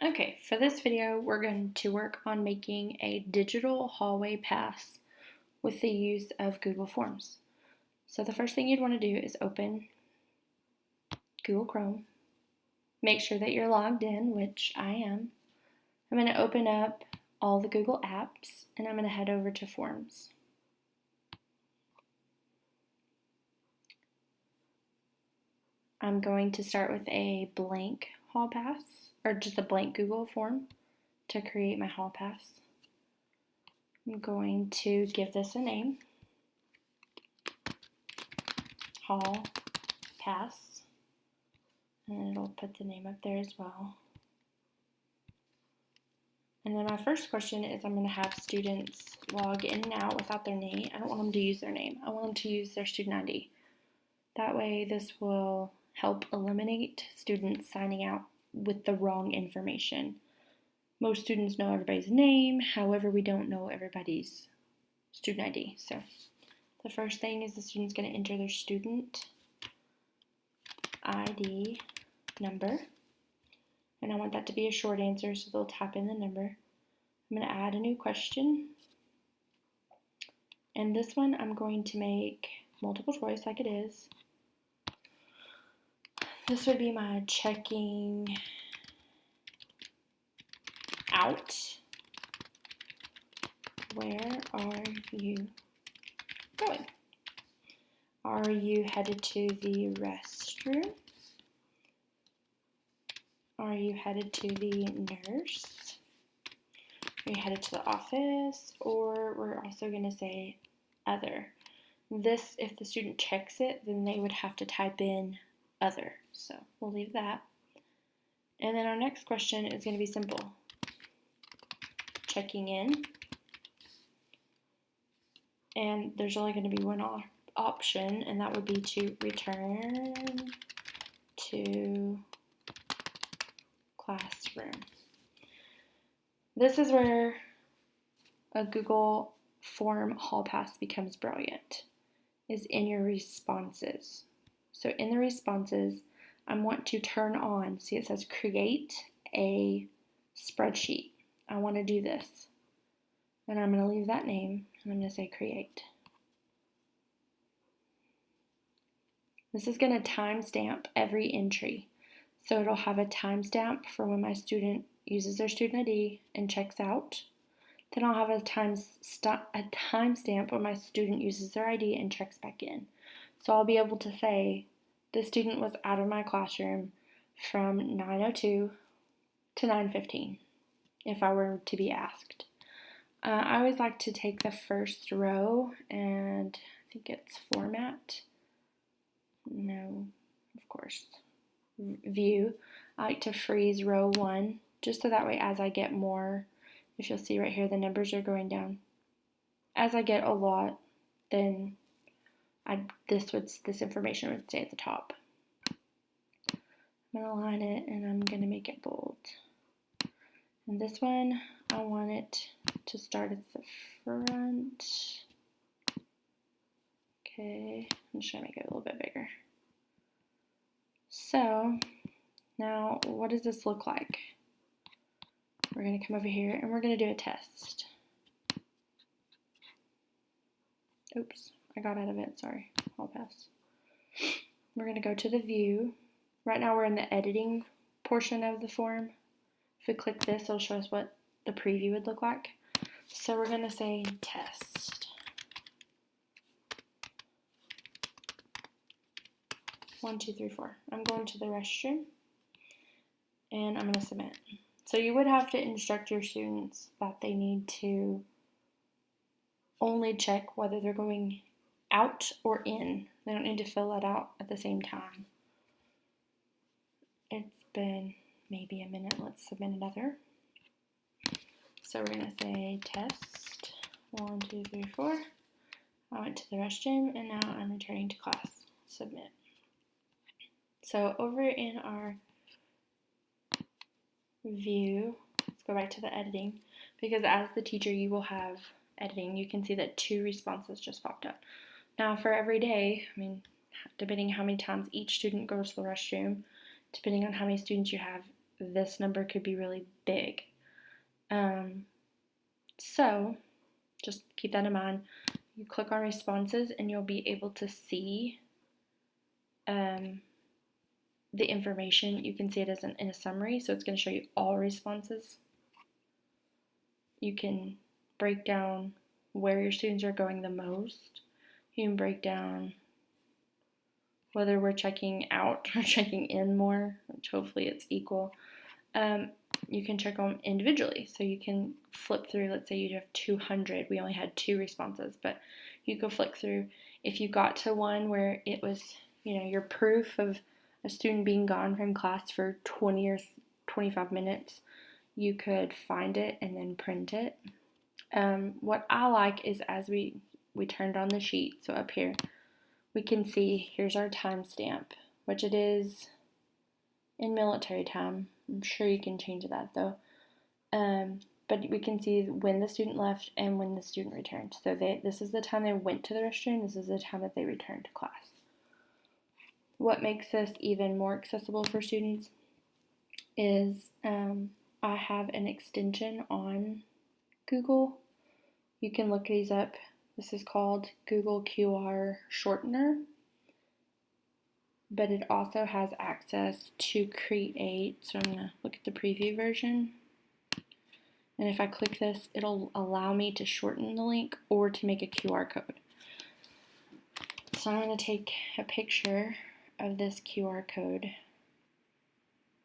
Okay, for this video, we're going to work on making a digital hallway pass with the use of Google Forms. So the first thing you'd want to do is open Google Chrome. Make sure that you're logged in, which I am. I'm going to open up all the Google apps, and I'm going to head over to Forms. I'm going to start with a blank hall pass, or just a blank Google form to create my hall pass. I'm going to give this a name, hall pass, and it'll put the name up there as well. And then my first question is I'm going to have students log in and out without their name. I don't want them to use their name. I want them to use their student ID. That way this will help eliminate students signing out with the wrong information. Most students know everybody's name, however we don't know everybody's student ID. So the first thing is the student's going to enter their student ID number. And I want that to be a short answer, so they'll type in the number. I'm going to add a new question. And this one I'm going to make multiple choice like it is. This would be my checking out. Where are you going? Are you headed to the restroom? Are you headed to the nurse? Are you headed to the office? Or we're also going to say other. This, if the student checks it, then they would have to type in other. So we'll leave that. And then our next question is going to be simple. Checking in. And there's only going to be one option, and that would be to return to classroom. This is where a Google Form Hall Pass becomes brilliant, is in your responses. So in the responses, I want to turn on, see it says create a spreadsheet. I want to do this. And I'm going to leave that name, and I'm going to say create. This is going to timestamp every entry. So it'll have a timestamp for when my student uses their student ID and checks out. Then I'll have a timestamp when my student uses their ID and checks back in. So I'll be able to say the student was out of my classroom from 9:02 to 9:15 if I were to be asked. I always like to take the first row, and I think it's format. No, of course. View. I like to freeze row 1, just so that way as I get more, if you'll see right here, the numbers are going down. As I get a lot, then this information would stay at the top. I'm going to align it, and I'm going to make it bold. And this one, I want it to start at the front. Okay, I'm just going to make it a little bit bigger. So, now what does this look like? We're going to come over here and we're going to do a test. Oops, I got out of it, sorry, I'll pass. We're going to go to the view. Right now we're in the editing portion of the form. If we click this, it'll show us what the preview would look like. So we're going to say test. 1, 2, 3, 4. I'm going to the restroom, and I'm going to submit. So you would have to instruct your students that they need to only check whether they're going out or in. They don't need to fill that out at the same time. It's been maybe a minute. Let's submit another. So we're going to say test 1, 2, 3, 4. I went to the restroom, and now I'm returning to class. Submit. So over in our view, let's go back to the editing, because as the teacher you will have editing. You can see that 2 responses just popped up. Now for every day, depending how many times each student goes to the restroom, depending on how many students you have this number could be really big. So just keep that in mind. You click on responses and you'll be able to see the information. You can see it as in a summary, so it's going to show you all responses. You can break down where your students are going the most. You can break down whether we're checking out or checking in more, which hopefully it's equal. You can check them individually. So you can flip through, let's say you have 200, we only had 2 responses, but you could flick through. If you got to one where it was, your proof of a student being gone from class for 20 or 25 minutes, you could find it and then print it. What I like is as we turned on the sheet, so up here, we can see, here's our timestamp, which it is in military time. I'm sure you can change that though. But we can see when the student left and when the student returned. So this is the time they went to the restroom, this is the time that they returned to class. What makes this even more accessible for students is I have an extension on Google. You can look these up. This is called Google QR Shortener. But it also has access to create, so I'm going to look at the preview version. And if I click this, it'll allow me to shorten the link or to make a QR code. So I'm going to take a picture of this QR code,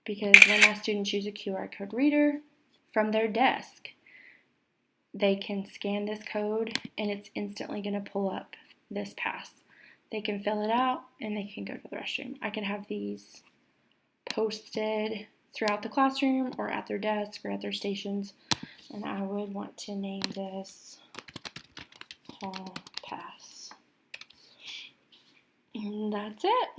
because when my students use a QR code reader from their desk, they can scan this code and it's instantly going to pull up this pass. They can fill it out and they can go to the restroom. I can have these posted throughout the classroom or at their desk or at their stations, and I would want to name this Hall Pass. And that's it.